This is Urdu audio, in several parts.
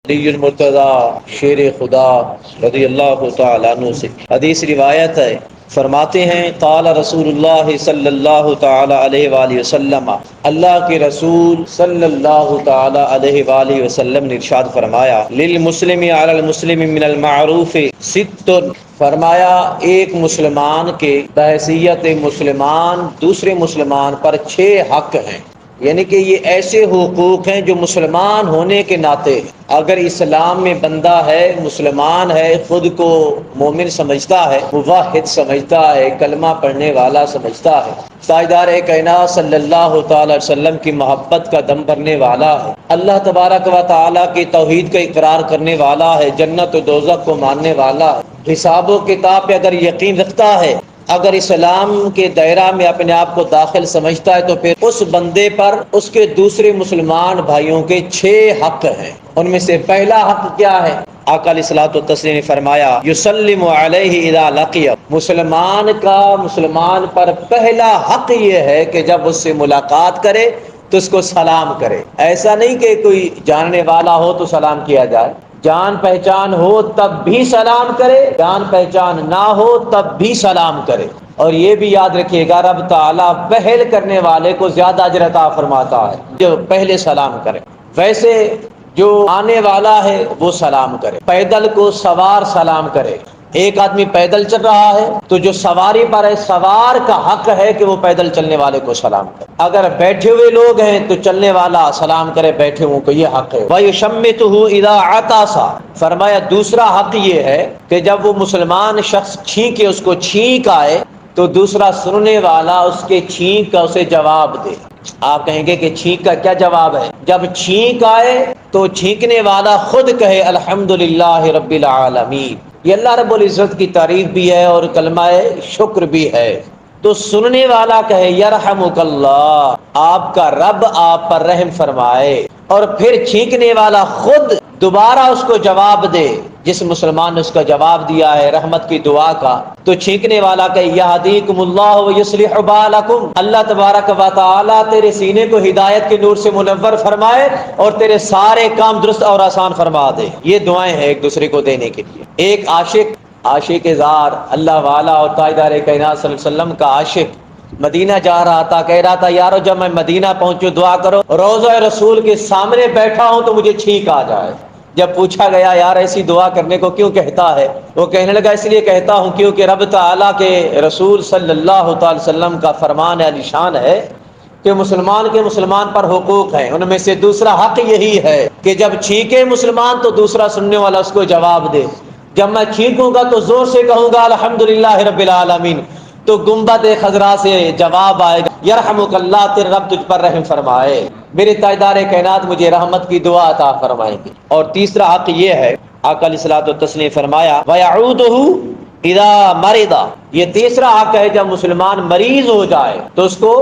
علی المرتضی شیر خدا رضی اللہ تعالیٰ عنہ سے حدیث روایت ہے، فرماتے ہیں قال رسول اللہ صلی اللہ تعالی علیہ وآلہ وسلم، اللہ کے رسول صلی اللہ تعالی علیہ وآلہ وسلم نے ارشاد فرمایا للمسلم علی المسلم من المعروف ست، فرمایا ایک مسلمان کے بحیثیت مسلمان دوسرے مسلمان پر 6 حق ہیں، یعنی کہ یہ ایسے حقوق ہیں جو مسلمان ہونے کے ناطے، اگر اسلام میں بندہ ہے، مسلمان ہے، خود کو مومن سمجھتا ہے، موحد سمجھتا ہے، کلمہ پڑھنے والا سمجھتا ہے، تاجدار کائنات صلی اللہ تعالی علیہ وسلم کی محبت کا دم بھرنے والا ہے، اللہ تبارک و تعالیٰ کی توحید کا اقرار کرنے والا ہے، جنت و دوزخ کو ماننے والا ہے، حساب و کتاب پہ اگر یقین رکھتا ہے، اگر اسلام کے دائرہ میں اپنے آپ کو داخل سمجھتا ہے، تو پھر اس بندے پر اس کے دوسرے مسلمان بھائیوں کے 6 حق ہیں۔ ان میں سے پہلا حق کیا ہے؟ آقا علیہ الصلوۃ والتسلیم نے فرمایا یسلم علیہ اذا لقی، مسلمان کا مسلمان پر پہلا حق یہ ہے کہ جب اس سے ملاقات کرے تو اس کو سلام کرے۔ ایسا نہیں کہ کوئی جاننے والا ہو تو سلام کیا جائے، جان پہچان ہو تب بھی سلام کرے، جان پہچان نہ ہو تب بھی سلام کرے۔ اور یہ بھی یاد رکھیے گا رب تعالیٰ پہل کرنے والے کو زیادہ اجر عطا فرماتا ہے جو پہلے سلام کرے۔ ویسے جو آنے والا ہے وہ سلام کرے، پیدل کو سوار سلام کرے، ایک آدمی پیدل چل رہا ہے تو جو سواری پر ہے سوار کا حق ہے کہ وہ پیدل چلنے والے کو سلام کرے، اگر بیٹھے ہوئے لوگ ہیں تو چلنے والا سلام کرے بیٹھے ہوئے کو، یہ حق ہے۔ وَيُشَمِّتُهُ إِذَا عَطَسَ، فرمایا دوسرا حق یہ ہے کہ جب وہ مسلمان شخص چھینکے، اس کو چھینک آئے تو دوسرا سننے والا اس کے چھینک کا اسے جواب دے۔ آپ کہیں گے کہ چھینک کا کیا جواب ہے؟ جب چھینک آئے تو چھینکنے والا خود کہے الحمدللہ رب العالمین، یہ اللہ رب العزت کی تعریف بھی ہے اور کلمہ شکر بھی ہے۔ تو سننے والا کہے یرحمک اللہ، آپ کا رب آپ پر رحم فرمائے، اور پھر چھینکنے والا خود دوبارہ اس کو جواب دے، جس مسلمان نے اس کا جواب دیا ہے رحمت کی دعا کا، تو چھینکنے والا کہ یہدیکم اللہ ویصلح بالکم، اللہ تبارک و تعالی تیرے سینے کو ہدایت کے نور سے منور فرمائے اور تیرے سارے کام درست اور آسان فرما دے۔ یہ دعائیں ہیں ایک دوسرے کو دینے کے لیے۔ ایک عاشق زار اللہ والا اور تاجدار کائنات صلی اللہ علیہ وسلم کا عاشق مدینہ جا رہا تھا، کہہ رہا تھا یارو جب میں مدینہ پہنچوں دعا کرو، روضہ رسول کے سامنے بیٹھا ہوں تو مجھے چھینک آ جائے۔ جب پوچھا گیا یار ایسی دعا کرنے کو کیوں کہتا ہے؟ وہ کہنے لگا اس لیے کہتا ہوں کیونکہ رب تعالیٰ کے رسول صلی اللہ تعالی وسلم کا فرمان عالی شان ہے کہ مسلمان کے مسلمان پر حقوق ہیں، ان میں سے دوسرا حق یہی ہے کہ جب چھینکے مسلمان تو دوسرا سننے والا اس کو جواب دے۔ جب میں چھینکوں گا تو زور سے کہوں گا الحمدللہ رب العالمین، تو گنبد خضرا سے جواب آئے گا یرحمک اللہ، تیرے رب تجھ پر رحم فرمائے، میرے تاجدار کائنات مجھے رحمت کی دعا عطا فرمائیں گے۔ اور تیسرا حق یہ ہے، آقا علیہ الصلوۃ والتسلیم فرمایا وَيَعُودُهُ إِذَا مَرِضَ، یہ تیسرا حق ہے جب مسلمان مریض ہو جائے تو اس کو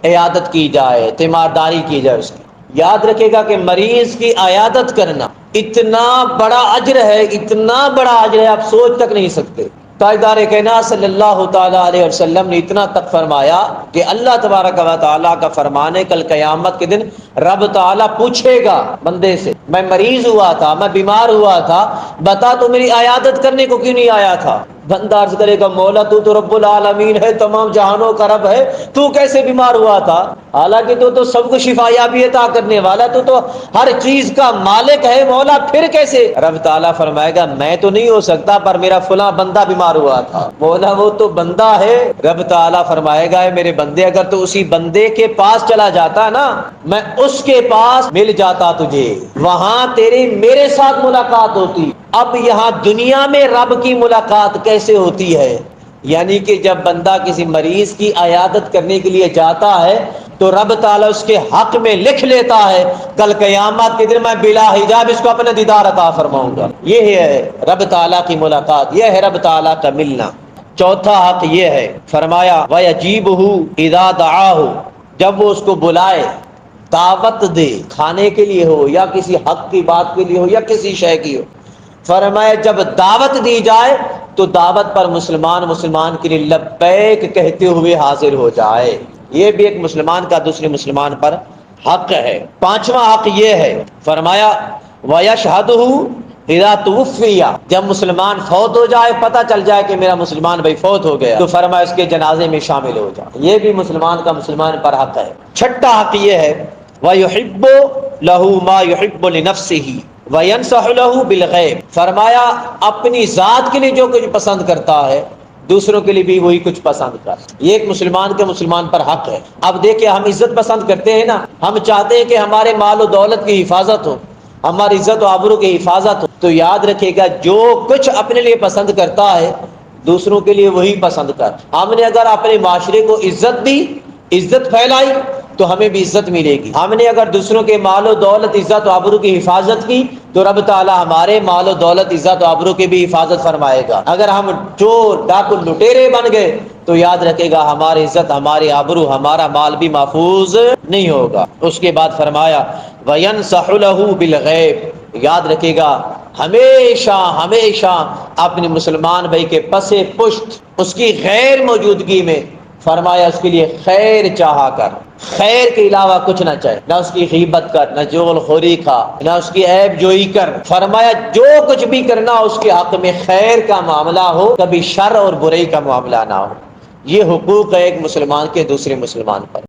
عیادت کی جائے، تیمارداری کی جائے اس کی۔ یاد رکھے گا کہ مریض کی عیادت کرنا اتنا بڑا اجر ہے، اتنا بڑا اجر ہے آپ سوچ تک نہیں سکتے۔ تاجدار کائنات صلی اللہ تعالی علیہ وسلم نے اتنا تک فرمایا کہ اللہ تبارک و تعالیٰ کا فرمان ہے کل قیامت کے دن رب تعالیٰ پوچھے گا بندے سے میں مریض ہوا تھا، میں بیمار ہوا تھا، بتا تو میری عیادت کرنے کو کیوں نہیں آیا تھا؟ بندہ عرض کرے گا مولا تو تو رب العالمین ہے، تمام جہانوں کا رب ہے، تو کیسے بیمار ہوا تھا؟ حالانکہ تو تو سب کو شفا یابی عطا کرنے والا، تو ہر چیز کا مالک ہے مولا، پھر کیسے؟ رب تعالیٰ فرمائے گا میں تو نہیں ہو سکتا پر میرا فلاں بندہ بیمار ہوا تھا۔ مولا وہ تو بندہ ہے، رب تعالیٰ فرمائے گا میرے بندے اگر تو اسی بندے کے پاس چلا جاتا نا، میں اس کے پاس مل جاتا تجھے، وہاں تیری میرے ساتھ ملاقات ہوتی۔ اب یہاں دنیا میں رب کی ملاقات کیسے ہوتی ہے؟ یعنی کہ جب بندہ کسی مریض کی عیادت کرنے کے لیے جاتا ہے تو رب تعالیٰ اس کے حق میں لکھ لیتا ہے کل قیامت کے دن میں بلا حجاب اس کو اپنا دیدار عطا فرماؤں گا۔ یہ ہے رب تعالیٰ کی ملاقات، یہ ہے رب تعالیٰ کا ملنا۔ چوتھا حق یہ ہے، فرمایا وَيَجِيبُهُ إِذَا دَعَاهُ، جب وہ اس کو بلائے، دعوت دے، کھانے کے لیے ہو یا کسی حق کی بات کے لیے ہو یا کسی شے کی ہو، فرمایا جب دعوت دی جائے تو دعوت پر مسلمان کے لیے لبیک کہتے ہوئے حاضر ہو جائے۔ یہ بھی ایک مسلمان کا دوسرے مسلمان پر حق ہے۔ پانچواں حق یہ ہے، فرمایا وَيَشْهَدُهُ اذا توفی، جب مسلمان فوت ہو جائے، پتہ چل جائے کہ میرا مسلمان بھائی فوت ہو گیا، تو فرمایا اس کے جنازے میں شامل ہو جائے۔ یہ بھی مسلمان کا مسلمان پر حق ہے۔ چھٹا حق یہ ہے وَيُحِبُّ لَهُ مَا يُحِبُّ لِنَفْسِهِ وَيَنْصَحُ لَهُ بِالْغَيْبِ، فرمایا اپنی ذات کے لیے جو کچھ پسند کرتا ہے دوسروں کے لیے بھی وہی کچھ پسند کر۔ یہ ایک مسلمان کے مسلمان پر حق ہے۔ اب دیکھیں ہم عزت پسند کرتے ہیں نا، ہم چاہتے ہیں کہ ہمارے مال و دولت کی حفاظت ہو، ہماری عزت و آبرو کی حفاظت ہو، تو یاد رکھے گا جو کچھ اپنے لیے پسند کرتا ہے دوسروں کے لیے وہی پسند کر۔ ہم نے اگر اپنے معاشرے کو عزت دی، عزت پھیلائی، تو ہمیں بھی عزت ملے گی۔ ہم نے اگر دوسروں کے مال و دولت، عزت و آبرو کی حفاظت کی تو رب تعالی ہمارے مال و دولت، عزت و آبرو کی بھی حفاظت فرمائے گا۔ اگر ہم چور، ڈاکو، لٹیرے بن گئے تو یاد رکھے گا ہماری عزت، ہماری آبرو، ہمارا مال بھی محفوظ نہیں ہوگا۔ اس کے بعد فرمایا وَيَنْصَحُ لَهُ بِالْغَيْبِ، یاد رکھے گا ہمیشہ ہمیشہ اپنے مسلمان بھائی کے پس پشت، اس کی غیر موجودگی میں فرمایا اس کے لیے خیر چاہا کر، خیر کے علاوہ کچھ نہ چاہے، نہ اس کی غیبت کر، نہ جغل خوری کھا، نہ اس کی عیب جوئی کر۔ فرمایا جو کچھ بھی کرنا اس کے حق میں خیر کا معاملہ ہو، کبھی شر اور برائی کا معاملہ نہ ہو۔ یہ حقوق ہے ایک مسلمان کے دوسرے مسلمان پر۔